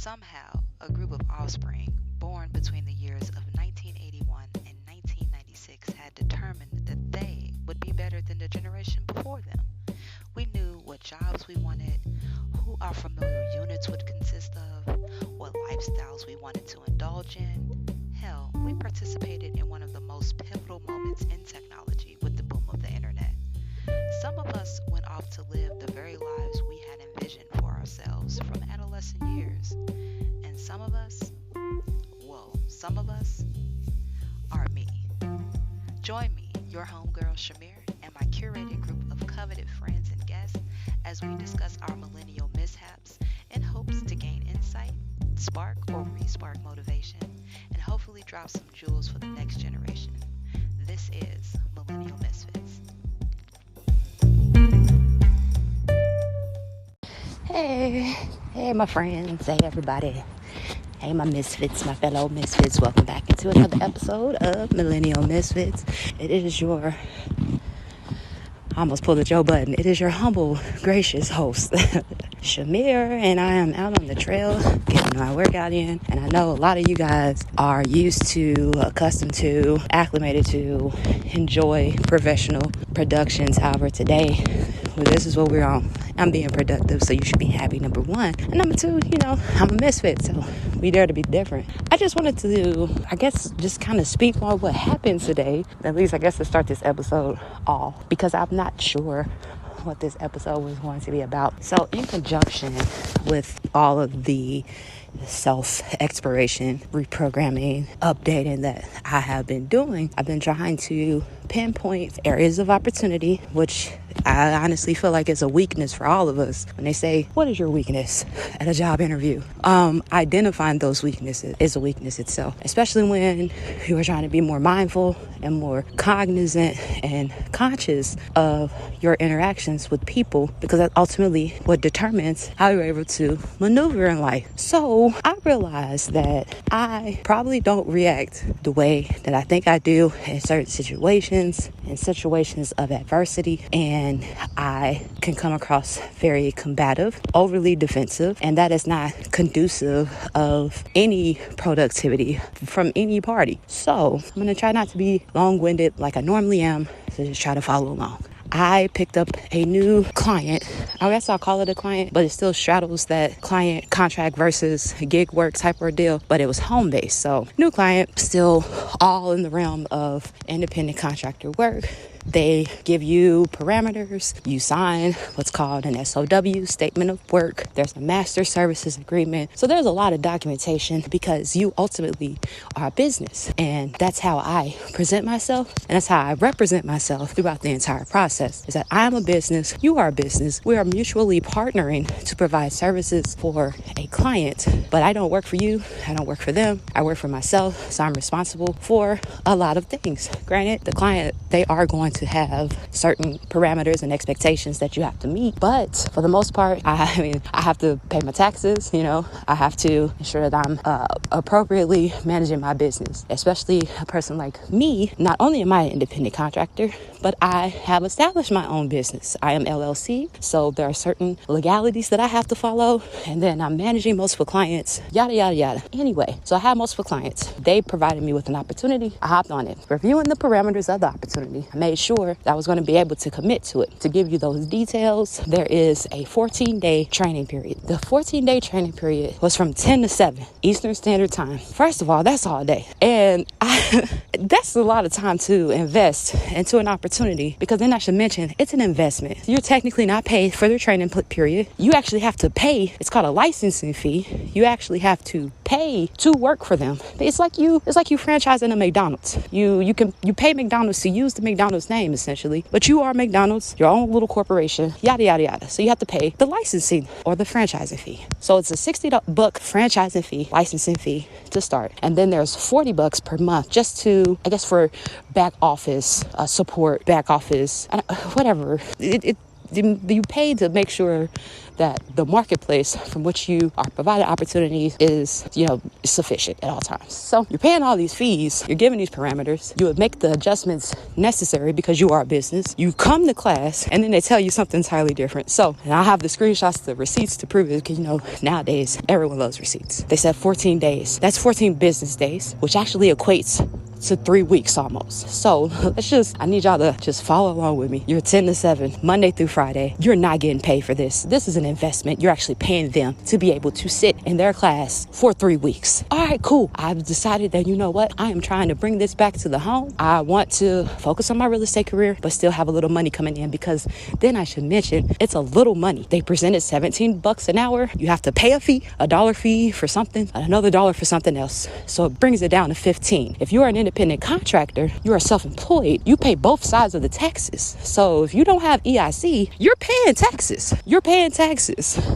Somehow, a group of offspring born between the years of 1981 and 1996 had determined that they would be better than the generation before them. We knew what jobs we wanted, who our familiar units would consist of, what lifestyles we wanted to indulge in. Hell, we participated in one of the most pivotal moments in technology with the boom of the internet. Some of us went off to live the very lives we had envisioned for ourselves from adolescent years. And some of us are me. Join me, your homegirl Shamir, and my curated group of coveted friends and guests as we discuss our millennial mishaps in hopes to gain insight, spark or re-spark motivation, and hopefully drop some jewels for the next generation. This is Millennial Misfits. Hey, my friends. Hey, everybody. Hey, my misfits, my fellow misfits. Welcome back into another episode of Millennial Misfits. It is your, I almost pulled the Joe button. It is your humble, gracious host, Shamir, and I am out on the trail getting my workout in. And I know a lot of you guys are used to, accustomed to, acclimated to enjoy professional productions. However, today, this is what we're on. I'm being productive, so you should be happy, number one. And number two, I'm a misfit, so we dare to be different. I just wanted to, just kind of speak on what happened today, at least to start this episode off, because I'm not sure what this episode was going to be about. So in conjunction with all of the self-exploration, reprogramming, updating that I have been doing, I've been trying to pinpoint areas of opportunity, which I honestly feel like it's a weakness for all of us. When they say, what is your weakness at a job interview? Identifying those weaknesses is a weakness itself, especially when you are trying to be more mindful and more cognizant and conscious of your interactions with people, because that's ultimately what determines how you're able to maneuver in life. So I realized that I probably don't react the way that I think I do in certain situations, in situations of adversity, and I can come across very combative, overly defensive, and that is not conducive of any productivity from any party. So I'm going to try not to be long-winded like I normally am, so just try to follow along. I picked up a new client. I guess I'll call it a client, but it still straddles that client contract versus gig work type ordeal, but it was home-based. So new client, still all in the realm of independent contractor work. They give you parameters. You sign what's called an SOW, statement of work. There's a master services agreement. So there's a lot of documentation because you ultimately are a business. And that's how I present myself. And that's how I represent myself throughout the entire process, is that I am a business. You are a business. We are mutually partnering to provide services for a client. But I don't work for you. I don't work for them. I work for myself. So I'm responsible for a lot of things. Granted, the client, they are going to have certain parameters and expectations that you have to meet, but for the most part, I have to pay my taxes. I have to ensure that I'm appropriately managing my business. Especially a person like me, not only am I an independent contractor, but I have established my own business. I am LLC, so there are certain legalities that I have to follow, and then I'm managing multiple clients, yada yada yada. Anyway, so I have multiple clients. They provided me with an opportunity. I hopped on it, reviewing the parameters of the opportunity. I made sure that I was going to be able to commit to it. To give you those details, there is a 14-day training period. The 14-day training period was from 10 to 7 Eastern Standard Time. First of all, that's all day. And that's a lot of time to invest into an opportunity, because then I should mention it's an investment. You're technically not paid for the training period. You actually have to pay. It's called a licensing fee. You actually have to pay to work for them. It's like you franchising a McDonald's. You pay McDonald's to use the McDonald's name, essentially, but you are McDonald's, your own little corporation, yada yada yada. So you have to pay the licensing or the franchising fee. So it's a $60 franchising fee, licensing fee to start, and then there's $40 per month just to, for back office support, back office, whatever. You pay to make sure that the marketplace from which you are provided opportunities is, sufficient at all times. So you're paying all these fees, you're giving these parameters, you would make the adjustments necessary because you are a business. You come to class and then they tell you something entirely different. So, and I have the screenshots, the receipts to prove it, because nowadays everyone loves receipts. They said 14 days. That's 14 business days, which actually equates to 3 weeks almost. So I need y'all to just follow along with me. You're 10 to 7, Monday through Friday. You're not getting paid for this. This is an investment. You're actually paying them to be able to sit in their class for 3 weeks. All right, cool. I've decided that, you know what? I am trying to bring this back to the home. I want to focus on my real estate career, but still have a little money coming in, because then I should mention it's a little money. They presented $17 an hour. You have to pay a fee, $1 fee for something, another dollar for something else. So it brings it down to 15. If you are an independent contractor, you're self-employed, you pay both sides of the taxes. So if you don't have EIC, you're paying taxes.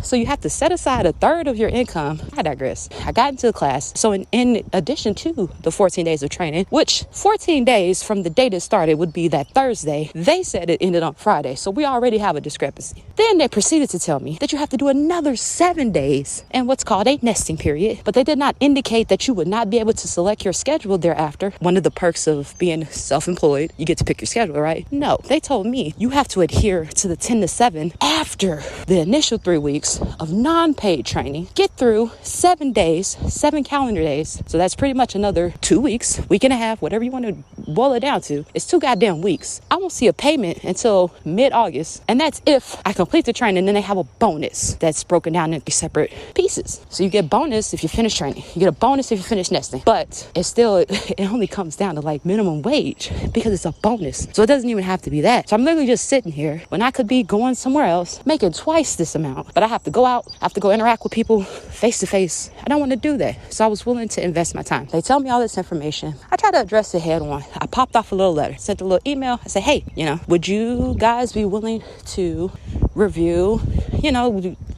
So you have to set aside a third of your income. I digress. I got into the class. So in addition to the 14 days of training, which 14 days from the date it started would be that Thursday, they said it ended on Friday. So we already have a discrepancy. Then they proceeded to tell me that you have to do another 7 days in what's called a nesting period, but they did not indicate that you would not be able to select your schedule thereafter. One of the perks of being self-employed, you get to pick your schedule, right? No, they told me you have to adhere to the 10 to 7 after the initial 3 weeks of non-paid training. Get through 7 days, 7 calendar days. So that's pretty much another 2 weeks, week and a half, whatever you want to boil it down to. It's 2 goddamn weeks. I won't see a payment until mid-August, and that's if I complete the training. Then they have a bonus that's broken down into separate pieces. So you get bonus if you finish training. You get a bonus if you finish nesting. But it's still, it only comes down to like minimum wage because it's a bonus. So it doesn't even have to be that. So I'm literally just sitting here when I could be going somewhere else making twice this amount. But I have to go out, I have to go interact with people face to face. I don't want to do that. So I was willing to invest my time. They tell me all this information. I try to address it head on. I popped off a little letter, sent a little email. I said, hey, would you guys be willing to review,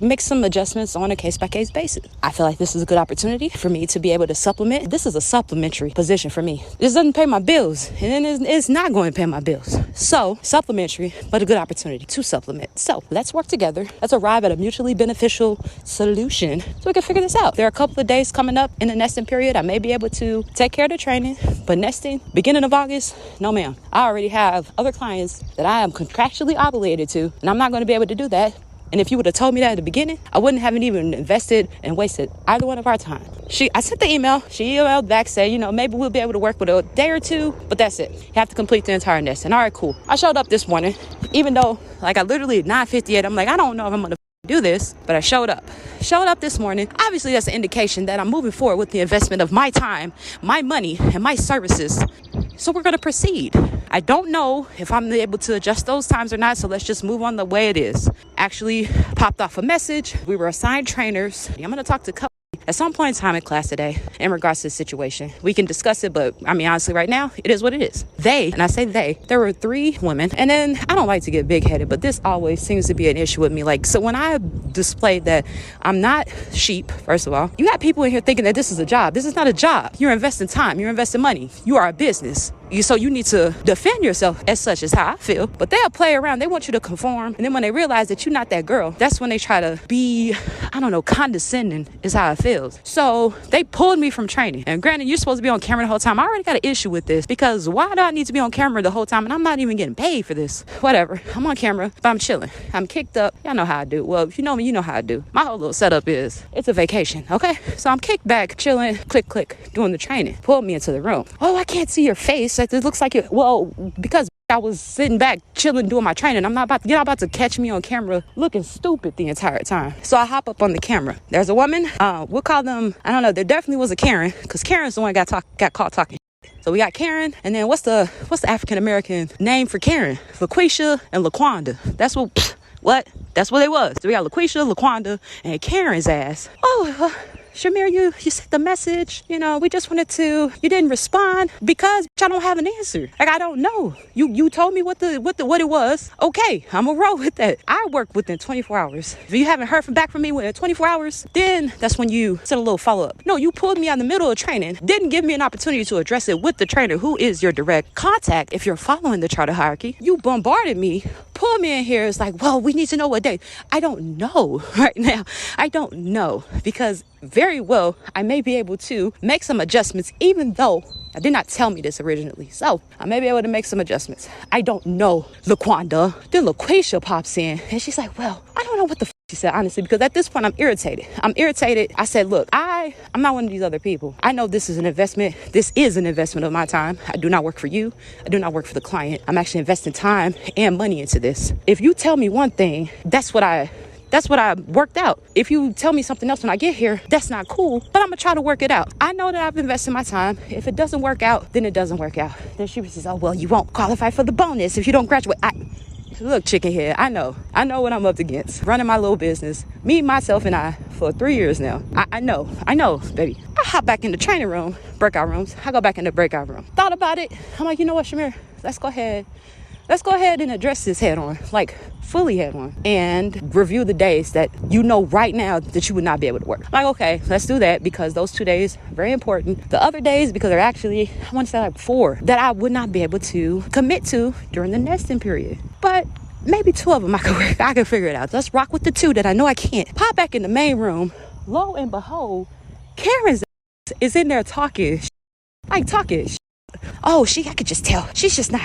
make some adjustments on a case-by-case basis? I feel like this is a good opportunity for me to be able to supplement. This is a supplementary position for me. This doesn't pay my bills, and then it's not going to pay my bills. So supplementary, but a good opportunity to supplement. So let's work together. Let's arrive at a mutually beneficial solution so we can figure this out. There are a couple of days coming up in the nesting period. I may be able to take care of the training, but nesting, beginning of August, no ma'am. I already have other clients that I am contractually obligated to, and I'm not going to be able to do that. And if you would have told me that at the beginning, I wouldn't have even invested and wasted either one of our time. I sent the email. She emailed back, said, maybe we'll be able to work with a day or two, but that's it. You have to complete the entire nest. And all right, cool. I showed up this morning, even though I literally at 9:58, I'm like, I don't know if I'm going to do this, but I showed up this morning. Obviously, that's an indication that I'm moving forward with the investment of my time, my money, and my services. So we're going to proceed. I don't know if I'm able to adjust those times or not, so let's just move on the way it is. Actually popped off a message. We were assigned trainers. I'm going to talk to at some point in time in class today in regards to the situation. We can discuss it, but honestly, right now, it is what it is. And I say there were 3 women. And then I don't like to get big-headed, but this always seems to be an issue with me. So when I displayed that I'm not sheep, first of all, you got people in here thinking that this is a job. This is not a job. You're investing time. You're investing money. You are a business. So you need to defend yourself as such, is how I feel. But they'll play around. They want you to conform. And then when they realize that you're not that girl, that's when they try to be, condescending is how it feels. So they pulled me from training. And granted, you're supposed to be on camera the whole time. I already got an issue with this because why do I need to be on camera the whole time? And I'm not even getting paid for this. Whatever. I'm on camera, but I'm chilling. I'm kicked up. Y'all know how I do. Well, if you know me, you know how I do. My whole little setup is it's a vacation. Okay. So I'm kicked back, chilling, click, doing the training. Pulled me into the room. Oh, I can't see your face. It looks like because I was sitting back, chilling, doing my training. You're not about to catch me on camera looking stupid the entire time. So I hop up on the camera. There's a woman. We'll call them, I don't know. There definitely was a Karen, because Karen's the one got caught talking. So we got Karen, and then what's the African-American name for Karen? LaQuisha and LaQuanda. That's what it was. So we got LaQuisha, LaQuanda, and Karen's ass. Oh, Shamir, you sent the message. We just wanted to. You didn't respond because I don't have an answer. I don't know. You told me what it was. Okay, I'm gonna roll with that. I work within 24 hours. If you haven't heard back from me within 24 hours, then that's when you send a little follow up. No, you pulled me out in the middle of training. Didn't give me an opportunity to address it with the trainer, who is your direct contact. If you're following the charter hierarchy, you bombarded me, pull me in here. It's like, well, we need to know what day. I don't know right now. I don't know, because very well I may be able to make some adjustments, even though I did not tell me this originally. So I may be able to make some adjustments. I don't know, LaQuanda. Then LaQuisha pops in and she's like, well, I don't know what the she said, honestly, because at this point I'm irritated. I said, look, I'm not one of these other people. I know this is an investment. This is an investment of my time. I do not work for you. I do not work for the client. I'm actually investing time and money into this. If you tell me one thing, that's what I worked out. If you tell me something else when I get here, that's not cool, but I'm gonna try to work it out. I know that I've invested my time. If it doesn't work out, then it doesn't work out. Then she says, oh, well, you won't qualify for the bonus if you don't graduate. Look, chicken head, I know what I'm up against. Running my little business, me, myself, and I for 3 years now. I know, baby. I hop back in the training room, breakout rooms. I go back in the breakout room. Thought about it. I'm like, you know what, Shamir? Let's go ahead and address this head on, like fully head on, and review the days that you know right now that you would not be able to work. I'm like, okay, let's do that, because those 2 days are very important. The other days, because they're actually, I want to say like 4, that I would not be able to commit to during the nesting period. But maybe 2 of them I could figure it out. Let's rock with the 2 that I know I can't. Pop back in the main room. Lo and behold, Karen's is in there talking. Oh, I could just tell she's not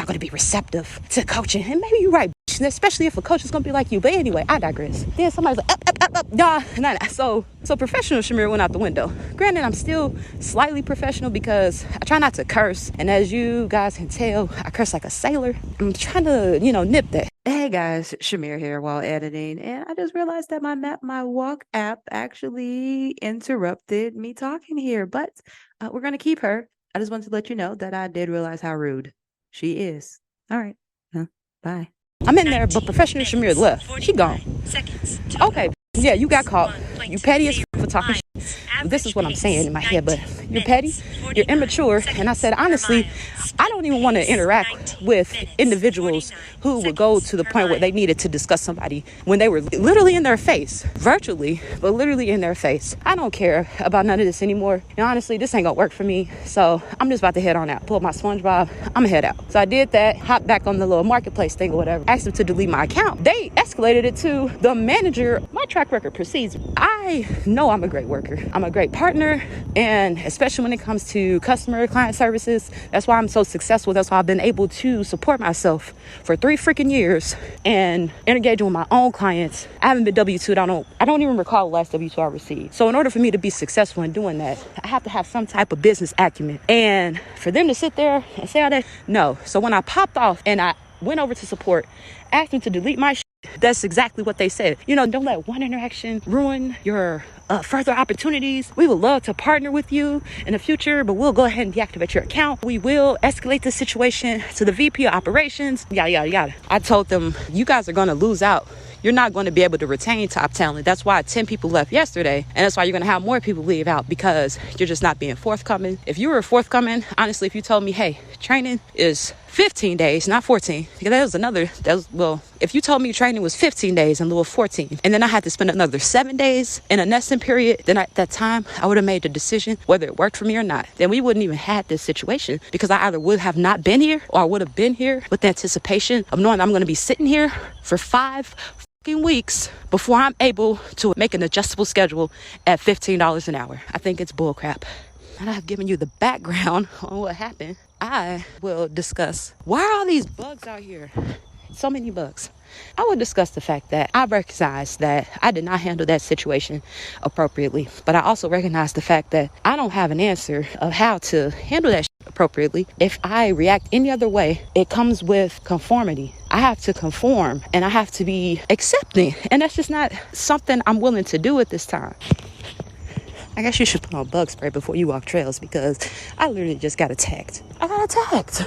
going to be receptive to coaching. And maybe you're right, especially if a coach is going to be like you. But anyway, I digress. Then somebody's like, up. Nah. So professional Shamir went out the window. Granted, I'm still slightly professional because I try not to curse. And as you guys can tell, I curse like a sailor. I'm trying to, nip that. Hey guys, Shamir here while editing. And I just realized that my Map My Walk app actually interrupted me talking here. But we're going to keep her. I just wanted to let you know that I did realize how rude she is. All right. Bye. I'm in there, but professional Shamir left. She gone. Okay. Yeah, you got caught. You petty as for talking shit. This is what I'm saying in my head, but you're petty, you're immature, and I said, honestly, I don't even want to interact with individuals who would go to the point where they needed to discuss somebody when they were literally in their face, virtually, but literally in their face. I don't care about none of this anymore. And honestly, this ain't gonna work for me. So I'm just about to head on out, pull up my SpongeBob, I'm gonna head out. So I did that, hopped back on the little marketplace thing or whatever, asked them to delete my account. They escalated it to the manager. My track record precedes. I know I'm a great worker. I'm a great partner, and especially when it comes to customer client services, that's why I'm so successful. That's why I've been able to support myself for 3 freaking years and engaging with my own clients. I haven't been W-2'd. I don't even recall the last W-2 I received. So in order for me to be successful in doing that, I have to have some type of business acumen. And for them to sit there and say all that, no. So when I popped off and I went over to support, asked them to delete my that's exactly what they said. Don't let one interaction ruin your further opportunities. We would love to partner with you in the future, but we'll go ahead and deactivate your account. We will escalate the situation to the VP of operations, yada, yada, yada. I told them, you guys are going to lose out. You're not going to be able to retain top talent. That's why 10 people left yesterday. And that's why you're going to have more people leave out, because you're just not being forthcoming. If you were forthcoming, honestly, if you told me, hey, training is 15 days, not 14, because if you told me training was 15 days in lieu of 14, and then I had to spend another 7 days in a nesting period, then at that time, I would have made the decision whether it worked for me or not. Then we wouldn't even had this situation, because I either would have not been here, or I would have been here with the anticipation of knowing I'm going to be sitting here for 5 weeks before I'm able to make an adjustable schedule at $15 an hour. I think it's bullcrap. And I've given you the background on what happened. I will discuss why are all these bugs out here? So many bugs. I will discuss the fact that I recognize that I did not handle that situation appropriately, but I also recognize the fact that I don't have an answer of how to handle that appropriately. If I react any other way, it comes with conformity. I have to conform and I have to be accepting, and that's just not something I'm willing to do at this time. I guess you should put on bug spray before you walk trails, because I literally just got attacked. I got attacked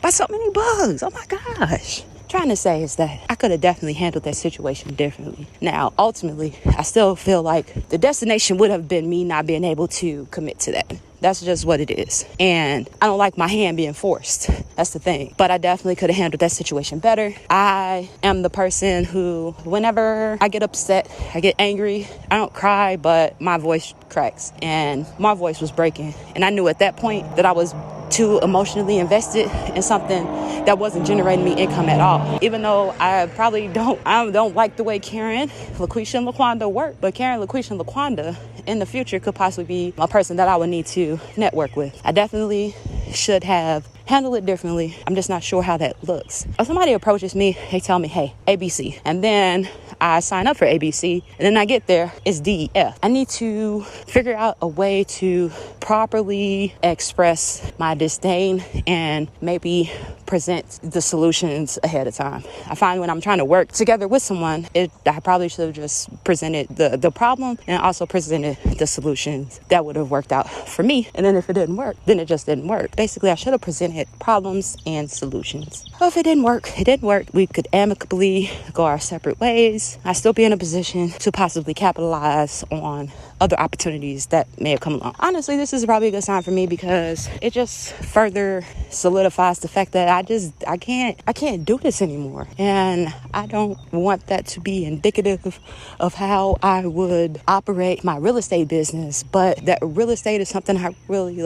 by so many bugs. Oh my gosh. Trying to say is that I could have definitely handled that situation differently. Now, ultimately, I still feel like the destination would have been me not being able to commit to that. That's just what it is. And I don't like my hand being forced. That's the thing. But I definitely could have handled that situation better. I am the person who, whenever I get upset, I get angry, I don't cry, but my voice cracks. And my voice was breaking. And I knew at that point that I was too emotionally invested in something that wasn't generating me income at all. Even though I probably don't like the way Karen, LaQuisha, and LaQuanda work, but Karen, LaQuisha, and LaQuanda in the future could possibly be a person that I would need to network with. I definitely should have handled it differently. I'm just not sure how that looks. If somebody approaches me, they tell me, hey, ABC, and then I sign up for ABC, and then I get there, it's DEF. I need to figure out a way to properly express my disdain and maybe present the solutions ahead of time. I find when I'm trying to work together with someone, I probably should have just presented the problem and also presented the solutions that would have worked out for me. And then if it didn't work, then it just didn't work. Basically, I should have presented problems and solutions. Well, if it didn't work, it didn't work. We could amicably go our separate ways. I still be in a position to possibly capitalize on other opportunities that may have come along. Honestly, this is probably a good sign for me because it just further solidifies the fact that I can't do this anymore. And I don't want that to be indicative of how I would operate my real estate business, but that real estate is something I really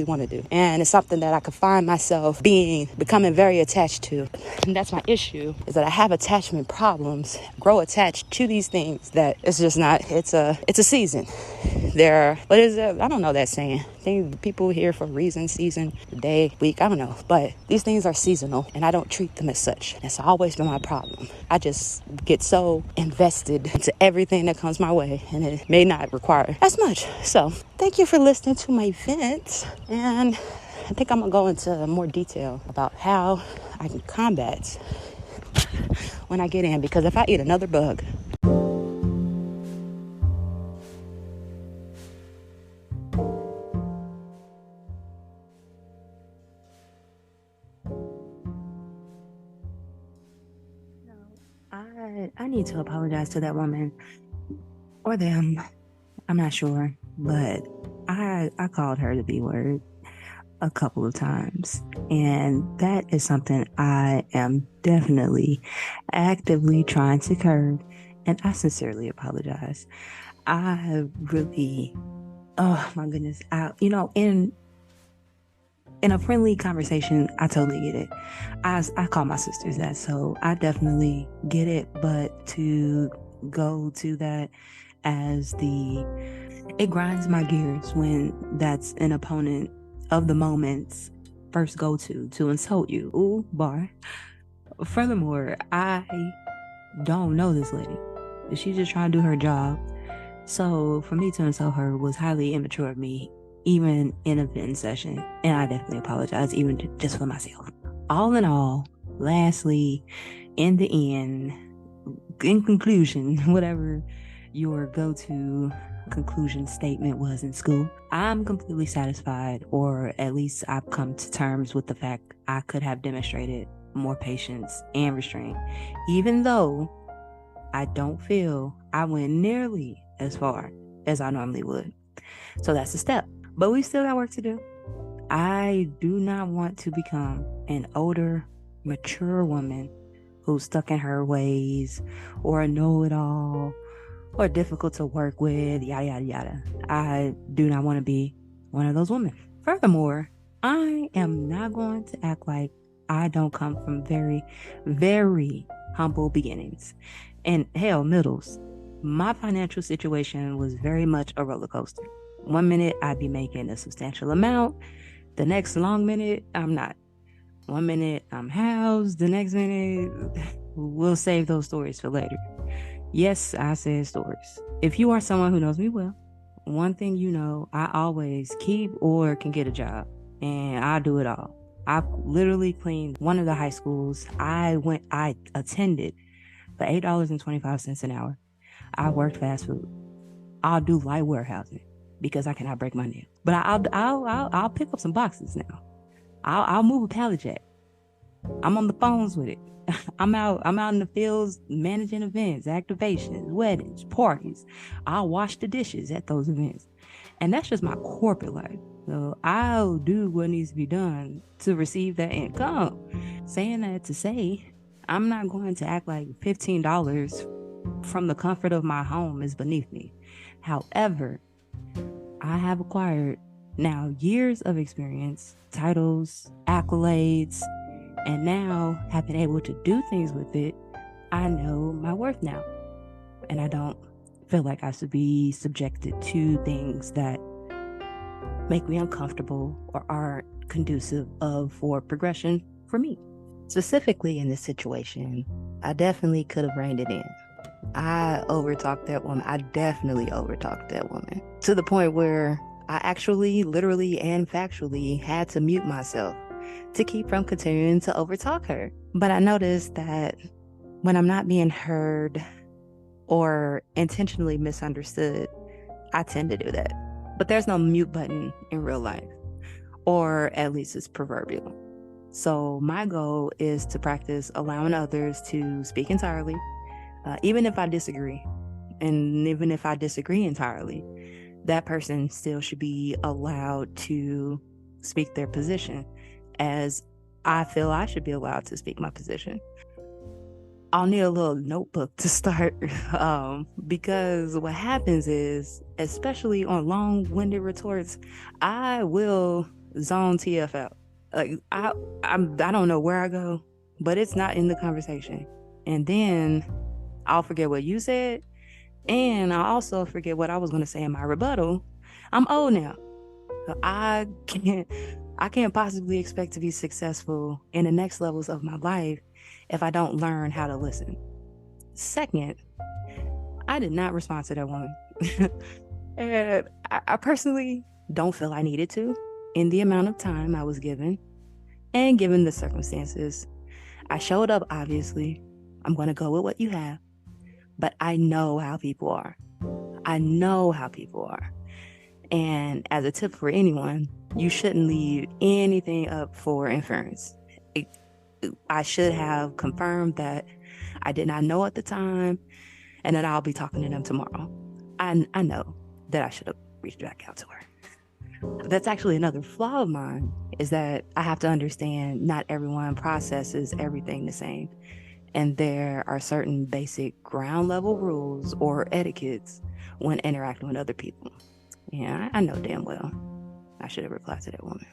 want to do. And it's something that I could find myself becoming very attached to. And that's my issue, is that I have attachment problems, grow attached to these things that it's just not, it's a season. What is it? I don't know that saying. People here for a reason, season, day, week, I don't know. But these things are seasonal and I don't treat them as such. That's always been my problem. I just get so invested into everything that comes my way and it may not require as much. So thank you for listening to my vent. And I think I'm going to go into more detail about how I can combat when I get in, because if I eat another bug, I need to apologize to that woman or them. I'm not sure, but I called her the B word a couple of times, and that is something I am definitely actively trying to curb, and I sincerely apologize. I really, oh my goodness, in a friendly conversation, I totally get it. I call my sisters that, so I definitely get it. But to go to that it grinds my gears when that's an opponent of the moment's first go-to to insult you. Ooh, bar. Furthermore, I don't know this lady. She's just trying to do her job. So for me to insult her was highly immature of me, even in a venting session, and I definitely apologize, even just for myself. All in all, lastly, in the end, in conclusion, whatever your go-to conclusion statement was in school, I'm completely satisfied, or at least I've come to terms with the fact I could have demonstrated more patience and restraint, even though I don't feel I went nearly as far as I normally would. So that's a step. But we still got work to do. I do not want to become an older, mature woman who's stuck in her ways, or a know-it-all, or difficult to work with, yada, yada, yada. I do not want to be one of those women. Furthermore, I am not going to act like I don't come from very, very humble beginnings. And hell, middles. My financial situation was very much a roller coaster. One minute I'd be making a substantial amount. The next long minute, I'm not. One minute I'm housed. The next minute, we'll save those stories for later. Yes, I said stories. If you are someone who knows me well, one thing you know, I always keep or can get a job. And I do it all. I literally cleaned one of the high schools I attended for $8.25 an hour. I worked fast food. I'll do light warehousing because I cannot break my nail. But I'll pick up some boxes now. I'll move a pallet jack. I'm on the phones with it. I'm out in the fields managing events, activations, weddings, parties. I'll wash the dishes at those events. And that's just my corporate life. So I'll do what needs to be done to receive that income. Saying that to say, I'm not going to act like $15 from the comfort of my home is beneath me. However, I have acquired Now, years of experience, titles, accolades, and now have been able to do things with it, I know my worth now. And I don't feel like I should be subjected to things that make me uncomfortable or aren't conducive of for progression for me. Specifically in this situation, I definitely could have reined it in. I overtalked that woman. I definitely overtalked that woman to the point where I actually, literally, and factually had to mute myself to keep from continuing to overtalk her. But I noticed that when I'm not being heard or intentionally misunderstood, I tend to do that. But there's no mute button in real life, or at least it's proverbial. So my goal is to practice allowing others to speak entirely, even if I disagree. And even if I disagree entirely, that person still should be allowed to speak their position, as I feel I should be allowed to speak my position. I'll need a little notebook to start, because what happens is, especially on long-winded retorts, I will zone TFL. Like I don't know where I go, but it's not in the conversation, and then I'll forget what you said, and I'll also forget what I was going to say in my rebuttal. I'm old now. I can't possibly expect to be successful in the next levels of my life if I don't learn how to listen. Second, I did not respond to that woman. And I personally don't feel I needed to in the amount of time I was given and given the circumstances. I showed up, obviously. I'm going to go with what you have. But I know how people are. I know how people are. And as a tip for anyone, you shouldn't leave anything up for inference. I should have confirmed that I did not know at the time and that I'll be talking to them tomorrow. I know that I should have reached back out to her. That's actually another flaw of mine, is that I have to understand not everyone processes everything the same. And there are certain basic ground level rules or etiquettes when interacting with other people. Yeah, I know damn well I should have replied to that woman.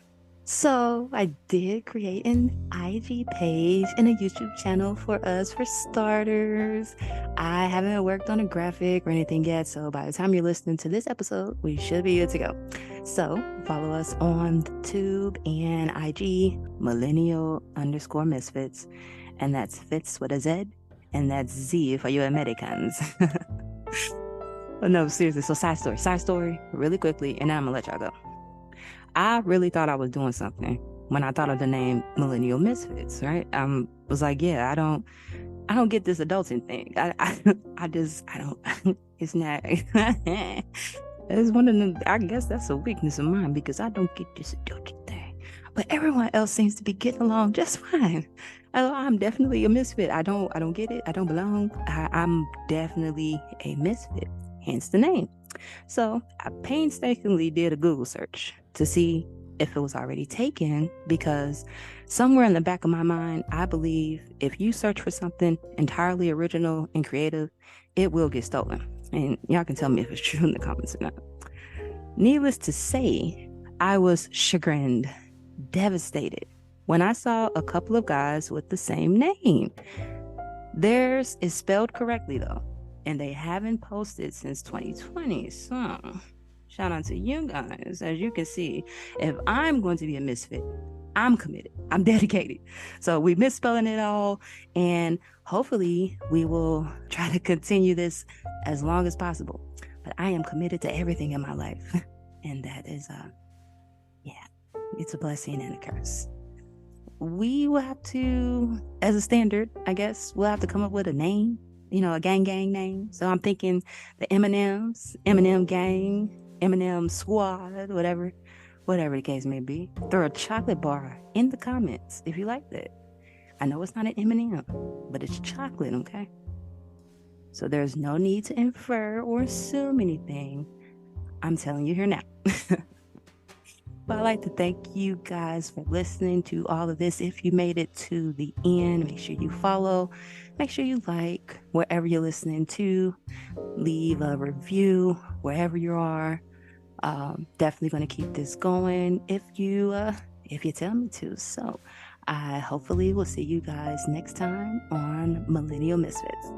So I did create an IG page and a YouTube channel for us for starters. I haven't worked on a graphic or anything yet, so by the time you're listening to this episode, we should be good to go. So follow us on YouTube and IG, millennial_misfits, and that's fits with a Z, and that's Z for you Americans. But no, seriously, so side story, really quickly, and then I'm gonna let y'all go. I really thought I was doing something when I thought of the name Millennial Misfits, right? Was like, yeah, I don't get this adulting thing. I don't, it's not, it's one of them, I guess that's a weakness of mine, because I don't get this adulting thing. But everyone else seems to be getting along just fine. I'm definitely a misfit. I don't get it. I don't belong. I'm definitely a misfit, hence the name. So I painstakingly did a Google search to see if it was already taken, because somewhere in the back of my mind, I believe if you search for something entirely original and creative, it will get stolen. And y'all can tell me if it's true in the comments or not. Needless to say, I was chagrined, devastated, when I saw a couple of guys with the same name. Theirs is spelled correctly though, and they haven't posted since 2020. So shout out to you guys. As you can see, if I'm going to be a misfit, I'm committed. I'm dedicated. So we misspelling it all, and hopefully we will try to continue this as long as possible. But I am committed to everything in my life, and that is, it's a blessing and a curse. We will have to, as a standard, I guess, we'll have to come up with a name, a gang name. So I'm thinking the Eminem gang, Eminem squad, whatever the case may be. Throw a chocolate bar in the comments if you like that. I know it's not an M&M, but it's chocolate, okay? So there's no need to infer or assume anything. I'm telling you here now. But I'd like to thank you guys for listening to all of this. If you made it to the end, make sure you follow, make sure you like wherever you're listening to, leave a review wherever you are. Definitely going to keep this going if you tell me to. So I hopefully will see you guys next time on Millennial Misfits.